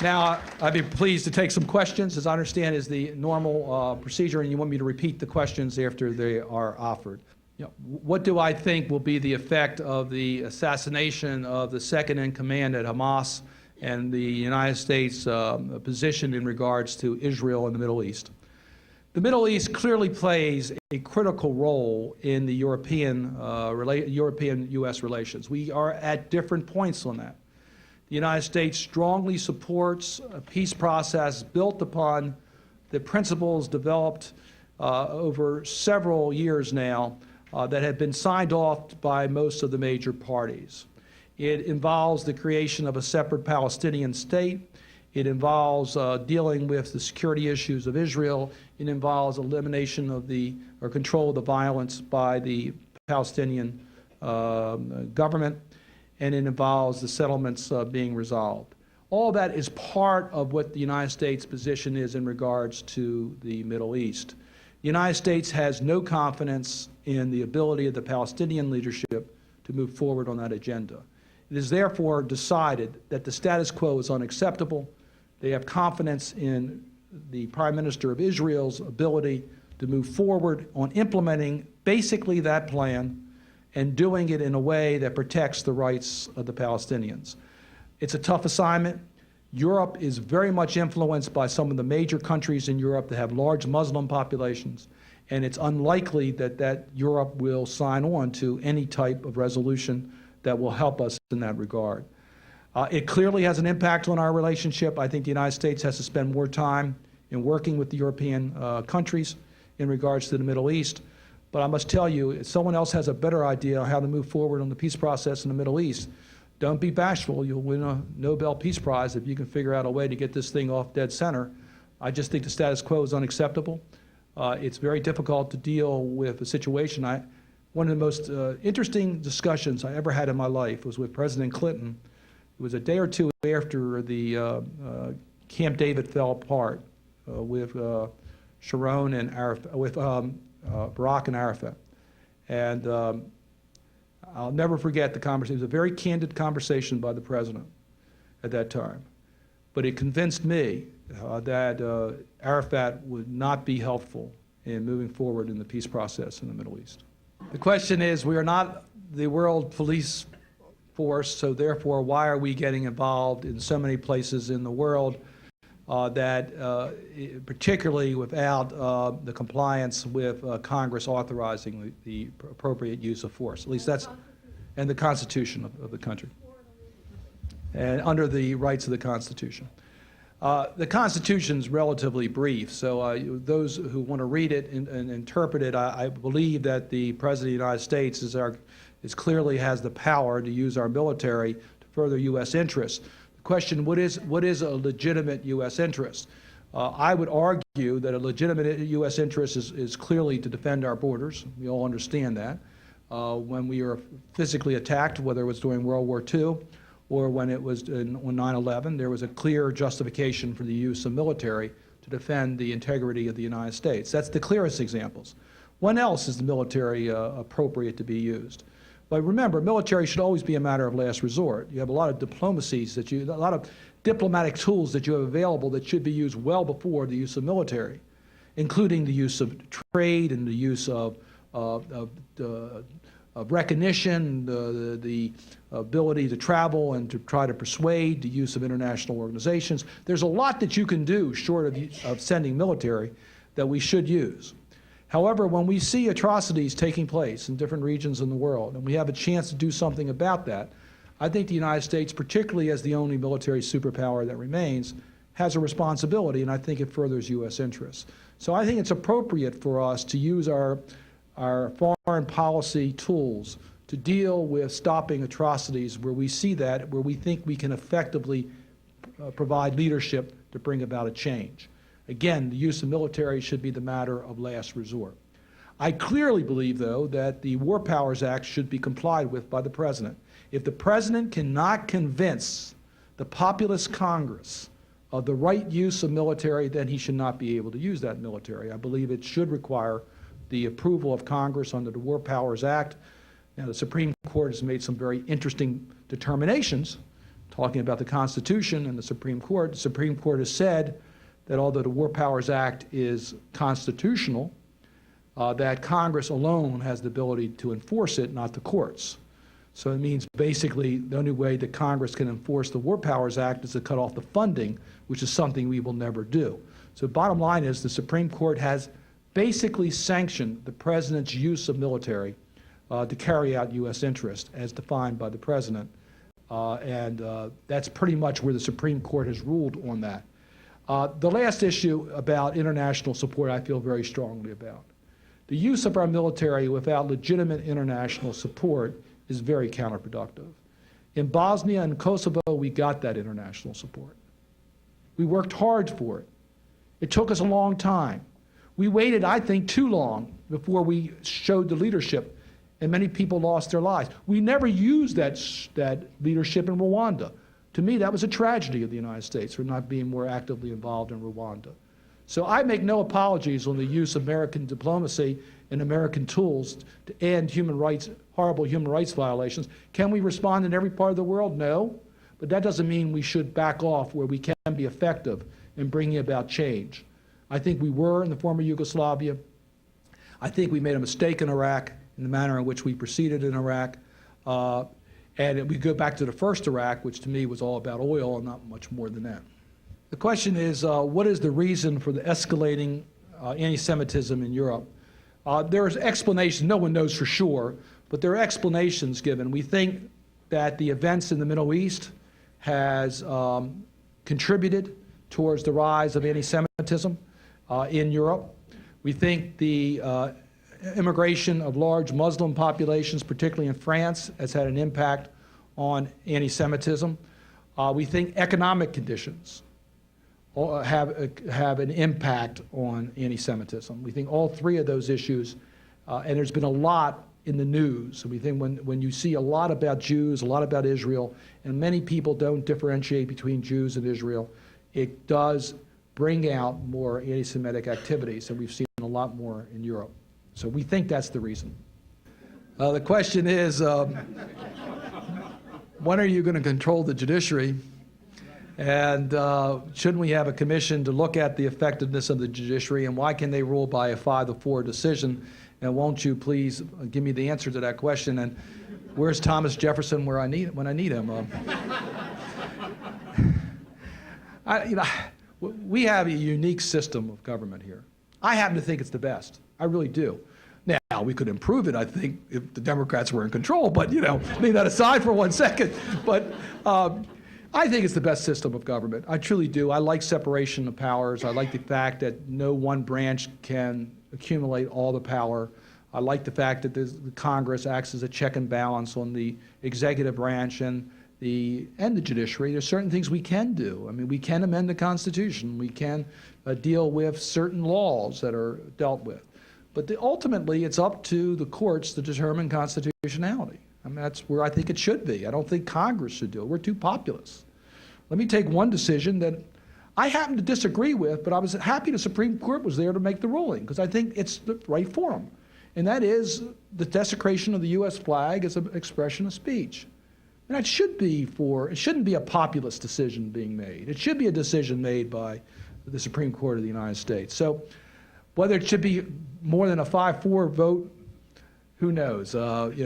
Now, I'd be pleased to take some questions, as I understand is the normal procedure, and you want me to repeat the questions after they are offered. You know, what do I think will be the effect of the assassination of the second-in-command at Hamas and the United States position in regards to Israel and the Middle East? The Middle East clearly plays a critical role in the European-U.S. relations. We are at different points on that. The United States strongly supports a peace process built upon the principles developed over several years now that have been signed off by most of the major parties. It involves the creation of a separate Palestinian state. It involves dealing with the security issues of Israel. It involves elimination of or control of the violence by the Palestinian government. And it involves the settlements being resolved. All that is part of what the United States' position is in regards to the Middle East. The United States has no confidence in the ability of the Palestinian leadership to move forward on that agenda. It is therefore decided that the status quo is unacceptable. They have confidence in the Prime Minister of Israel's ability to move forward on implementing basically that plan and doing it in a way that protects the rights of the Palestinians. It's a tough assignment. Europe is very much influenced by some of the major countries in Europe that have large Muslim populations, and it's unlikely that Europe will sign on to any type of resolution that will help us in that regard. It clearly has an impact on our relationship. I think the United States has to spend more time in working with the European countries in regards to the Middle East. But I must tell you, if someone else has a better idea on how to move forward on the peace process in the Middle East, don't be bashful. You'll win a Nobel Peace Prize if you can figure out a way to get this thing off dead center. I just think the status quo is unacceptable. It's very difficult to deal with a situation. One of the most interesting discussions I ever had in my life was with President Clinton. It was a day or two after the Camp David fell apart with Sharon and Barack and Arafat. And I'll never forget the conversation. It was a very candid conversation by the president at that time. But it convinced me that Arafat would not be helpful in moving forward in the peace process in the Middle East. The question is, we are not the world police force, so therefore why are we getting involved in so many places in the world particularly without the compliance with Congress authorizing the appropriate use of force. At least that's, and the Constitution of the country, and under the rights of the Constitution. The Constitution is relatively brief, so those who want to read it and interpret it, I believe that the President of the United States clearly has the power to use our military to further U.S. interests. Question, what is a legitimate U.S. interest? I would argue that a legitimate U.S. interest is clearly to defend our borders. We all understand that. When we are physically attacked, whether it was during World War II or when it was on 9/11, there was a clear justification for the use of military to defend the integrity of the United States. That's the clearest examples. When else is the military appropriate to be used? But remember, military should always be a matter of last resort. You have a lot of diplomacies a lot of diplomatic tools that you have available that should be used well before the use of military, including the use of trade and the use of recognition, the ability to travel and to try to persuade the use of international organizations. There's a lot that you can do short of sending military that we should use. However, when we see atrocities taking place in different regions in the world and we have a chance to do something about that, I think the United States, particularly as the only military superpower that remains, has a responsibility, and I think it furthers U.S. interests. So I think it's appropriate for us to use our foreign policy tools to deal with stopping atrocities where we see that, where we think we can effectively provide leadership to bring about a change. Again, the use of military should be the matter of last resort. I clearly believe, though, that the War Powers Act should be complied with by the President. If the President cannot convince the populist Congress of the right use of military, then he should not be able to use that military. I believe it should require the approval of Congress under the War Powers Act. Now, the Supreme Court has made some very interesting determinations talking about the Constitution and the Supreme Court. The Supreme Court has said that although the War Powers Act is constitutional, that Congress alone has the ability to enforce it, not the courts. So it means basically the only way that Congress can enforce the War Powers Act is to cut off the funding, which is something we will never do. So bottom line is the Supreme Court has basically sanctioned the President's use of military to carry out U.S. interest as defined by the President. That's pretty much where the Supreme Court has ruled on that. The last issue about international support I feel very strongly about. The use of our military without legitimate international support is very counterproductive. In Bosnia and Kosovo, we got that international support. We worked hard for it. It took us a long time. We waited, I think, too long before we showed the leadership, and many people lost their lives. We never used that leadership in Rwanda. To me, that was a tragedy of the United States for not being more actively involved in Rwanda. So I make no apologies on the use of American diplomacy and American tools to end horrible human rights violations. Can we respond in every part of the world? No. But that doesn't mean we should back off where we can be effective in bringing about change. I think we were in the former Yugoslavia. I think we made a mistake in Iraq in the manner in which we proceeded in Iraq. And we go back to the first Iraq, which to me was all about oil and not much more than that. The question is, what is the reason for the escalating anti-Semitism in Europe? There's explanations, no one knows for sure, but there are explanations given. We think that the events in the Middle East has contributed towards the rise of anti-Semitism in Europe. We think the immigration of large Muslim populations, particularly in France, has had an impact on anti-Semitism. We think economic conditions have an impact on anti-Semitism. We think all three of those issues, and there's been a lot in the news. So we think when you see a lot about Jews, a lot about Israel, and many people don't differentiate between Jews and Israel, it does bring out more anti-Semitic activities, and we've seen a lot more in Europe. So we think that's the reason. The question is, when are you going to control the judiciary? And shouldn't we have a commission to look at the effectiveness of the judiciary, and why can they rule by a 5-4 decision? And won't you please give me the answer to that question? And where's Thomas Jefferson when I need him? We have a unique system of government here. I happen to think it's the best. I really do. Now, we could improve it, I think, if the Democrats were in control, but, leave that aside for 1 second. But I think it's the best system of government. I truly do. I like separation of powers. I like the fact that no one branch can accumulate all the power. I like the fact that the Congress acts as a check and balance on the executive branch and the judiciary. There's certain things we can do. I mean, we can amend the Constitution. We can deal with certain laws that are dealt with. But ultimately, it's up to the courts to determine constitutionality. I mean, that's where I think it should be. I don't think Congress should do it. We're too populous. Let me take one decision that I happen to disagree with, but I was happy the Supreme Court was there to make the ruling, because I think it's the right forum. And that is the desecration of the U.S. flag as an expression of speech. And that should be it shouldn't be a populist decision being made. It should be a decision made by the Supreme Court of the United States. So whether it should be more than a 5-4 vote, Who knows?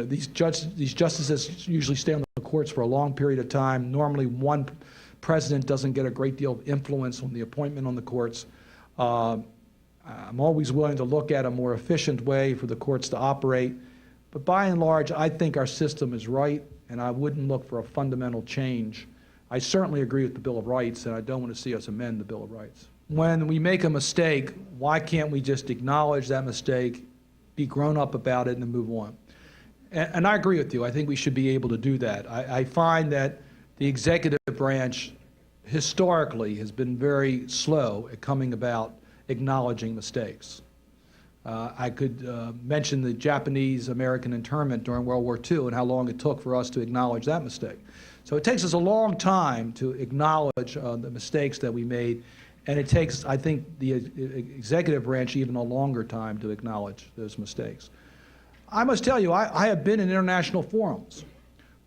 These justices usually stay on the courts for a long period of time. Normally, one president doesn't get a great deal of influence on the appointment on the courts. I'm always willing to look at a more efficient way for the courts to operate. But by and large, I think our system is right, and I wouldn't look for a fundamental change. I certainly agree with the Bill of Rights, and I don't want to see us amend the Bill of Rights. When we make a mistake, why can't we just acknowledge that mistake, be grown up about it, and then move on? And I agree with you. I think we should be able to do that. I find that the executive branch historically has been very slow at coming about acknowledging mistakes. I could mention the Japanese-American internment during World War II and how long it took for us to acknowledge that mistake. So it takes us a long time to acknowledge the mistakes that we made, and it takes, I think, the executive branch even a longer time to acknowledge those mistakes. I must tell you, I have been in international forums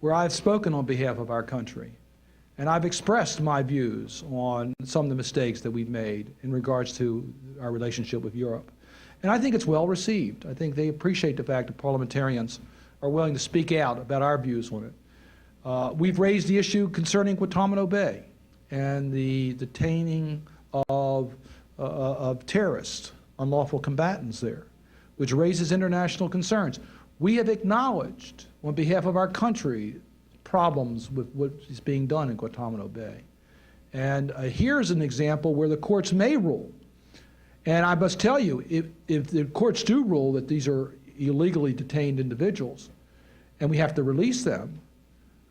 where I've spoken on behalf of our country, and I've expressed my views on some of the mistakes that we've made in regards to our relationship with Europe. And I think it's well received. I think they appreciate the fact that parliamentarians are willing to speak out about our views on it. We've raised the issue concerning Guantanamo Bay and the detaining of terrorists, unlawful combatants there, which raises international concerns. We have acknowledged on behalf of our country problems with what is being done in Guantanamo Bay. And here's an example where the courts may rule. And I must tell you, if the courts do rule that these are illegally detained individuals and we have to release them,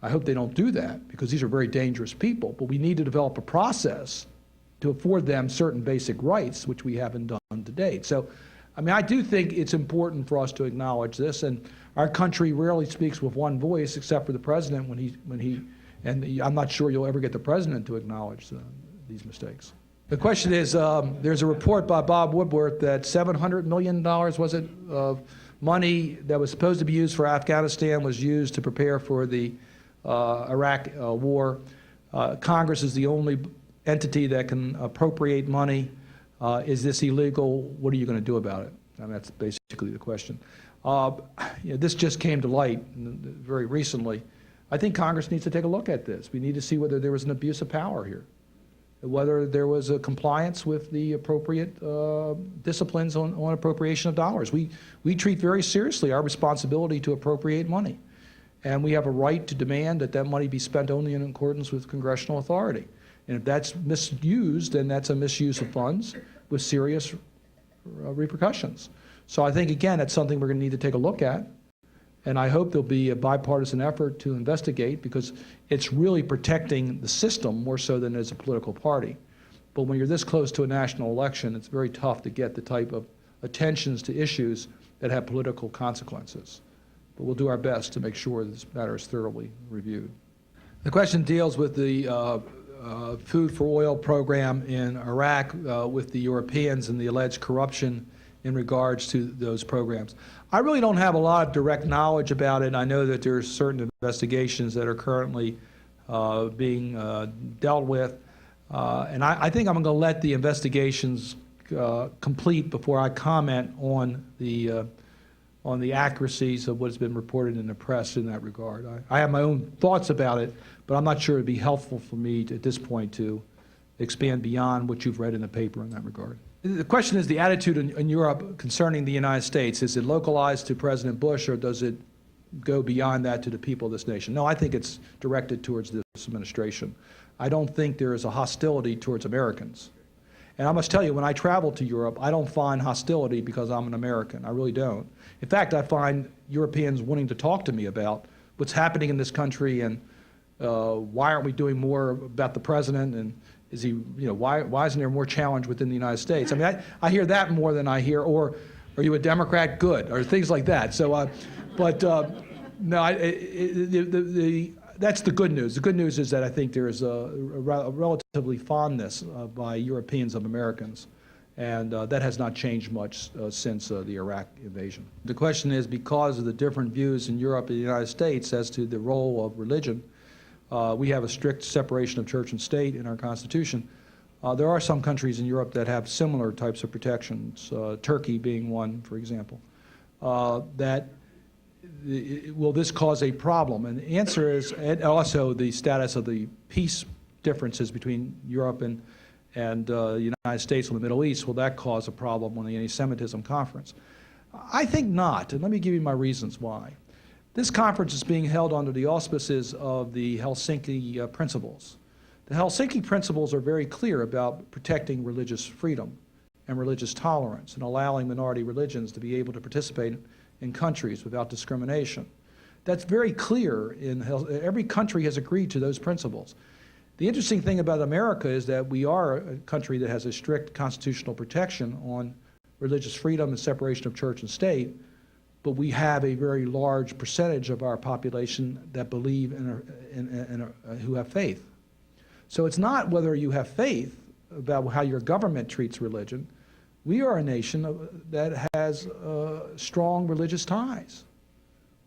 I hope they don't do that because these are very dangerous people, but we need to develop a process to afford them certain basic rights, which we haven't done to date. So, I mean, I do think it's important for us to acknowledge this, and our country rarely speaks with one voice except for the president and I'm not sure you'll ever get the president to acknowledge these mistakes. The question is, there's a report by Bob Woodward that $700 million, was it, of money that was supposed to be used for Afghanistan was used to prepare for the Iraq war. Congress is the only entity that can appropriate money. Is this illegal? What are you going to do about it? I mean, that's basically the question. This just came to light very recently. I think Congress needs to take a look at this. We need to see whether there was an abuse of power here, whether there was a compliance with the appropriate disciplines on appropriation of dollars. We treat very seriously our responsibility to appropriate money. And we have a right to demand that that money be spent only in accordance with congressional authority. And if that's misused, then that's a misuse of funds with serious repercussions. So I think, again, that's something we're going to need to take a look at. And I hope there'll be a bipartisan effort to investigate because it's really protecting the system more so than as a political party. But when you're this close to a national election, it's very tough to get the type of attentions to issues that have political consequences. But we'll do our best to make sure this matter is thoroughly reviewed. The question deals with the food for oil program in Iraq with the Europeans and the alleged corruption in regards to those programs. I really don't have a lot of direct knowledge about it. I know that there's certain investigations that are currently being dealt with, and I think I'm going to let the investigations complete before I comment on the accuracies of what has been reported in the press in that regard. I have my own thoughts about it, but I'm not sure it'd be helpful for me at this point to expand beyond what you've read in the paper in that regard. The question is the attitude in Europe concerning the United States. Is it localized to President Bush, or does it go beyond that to the people of this nation? No, I think it's directed towards this administration. I don't think there is a hostility towards Americans. And I must tell you, when I travel to Europe, I don't find hostility because I'm an American. I really don't. In fact, I find Europeans wanting to talk to me about what's happening in this country and why aren't we doing more about the president, and is he, why isn't there more challenge within the United States? I mean, I hear that more than I hear, or are you a Democrat? Good, or things like that. So, no, that's the good news. The good news is that I think there is a relatively fondness by Europeans of Americans, and that has not changed much since the Iraq invasion. The question is, because of the different views in Europe and the United States as to the role of religion, we have a strict separation of church and state in our Constitution. There are some countries in Europe that have similar types of protections, Turkey being one, for example, that will this cause a problem? And the answer is, and also the status of the peace differences between Europe and the United States and the Middle East, will that cause a problem on the anti-Semitism conference? I think not, and let me give you my reasons why. This conference is being held under the auspices of the Helsinki Principles. The Helsinki Principles are very clear about protecting religious freedom and religious tolerance and allowing minority religions to be able to participate in countries without discrimination. That's very clear. Every country has agreed to those principles. The interesting thing about America is that we are a country that has a strict constitutional protection on religious freedom and separation of church and state, but we have a very large percentage of our population that believe who have faith. So it's not whether you have faith about how your government treats religion. We are a nation that has strong religious ties.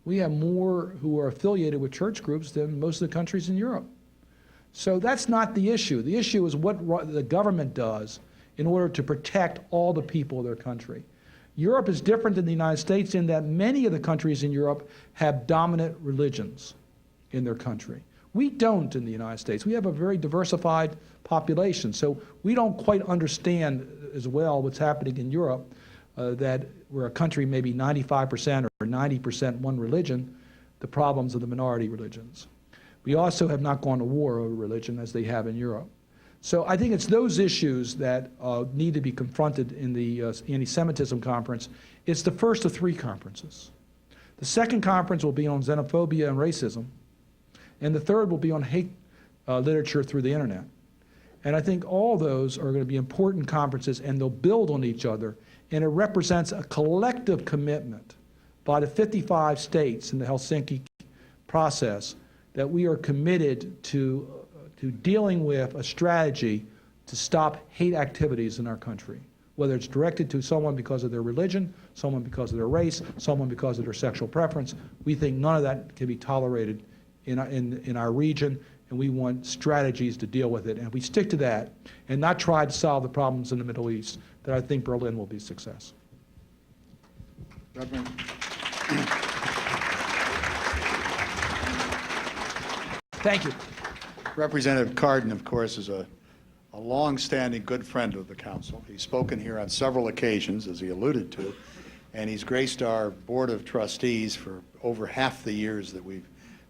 We have more who are affiliated with church groups than most of the countries in Europe. So that's not the issue. The issue is what the government does in order to protect all the people of their country. Europe is different than the United States in that many of the countries in Europe have dominant religions in their country. We don't in the United States. We have a very diversified population, so we don't quite understand as well what's happening in Europe, that where a country may be 95% or 90% one religion, the problems of the minority religions. We also have not gone to war over religion as they have in Europe. So I think it's those issues that need to be confronted in the anti-Semitism conference. It's the first of 3 conferences. The second conference will be on xenophobia and racism, and the third will be on hate literature through the internet. And I think all those are going to be important conferences, and they'll build on each other, and it represents a collective commitment by the 55 states in the Helsinki process that we are committed to dealing with a strategy to stop hate activities in our country, whether it's directed to someone because of their religion, someone because of their race, someone because of their sexual preference. We think none of that can be tolerated in our region, and we want strategies to deal with it. And if we stick to that and not try to solve the problems in the Middle East, then I think Berlin will be a success. Reverend. Thank you. Representative Cardin, of course, is a long-standing good friend of the council. He's spoken here on several occasions, as he alluded to, and he's graced our Board of Trustees for over half the years that we've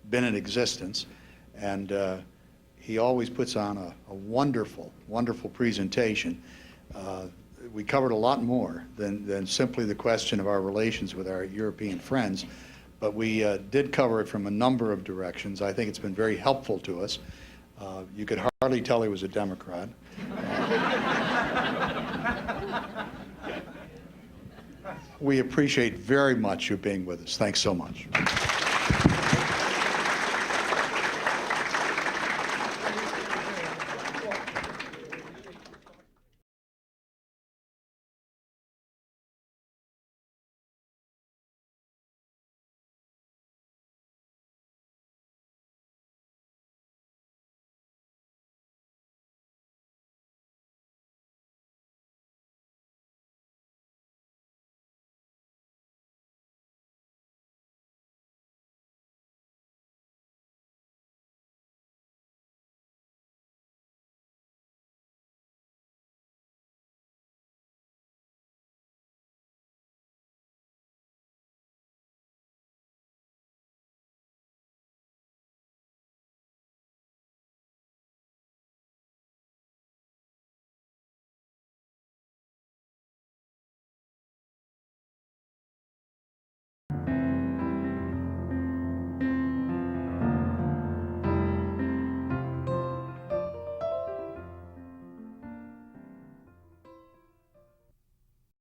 been in existence. And he always puts on a wonderful, wonderful presentation. We covered a lot more than simply the question of our relations with our European friends, but we did cover it from a number of directions. I think it's been very helpful to us. You could hardly tell he was a Democrat. We appreciate very much you being with us. Thanks so much.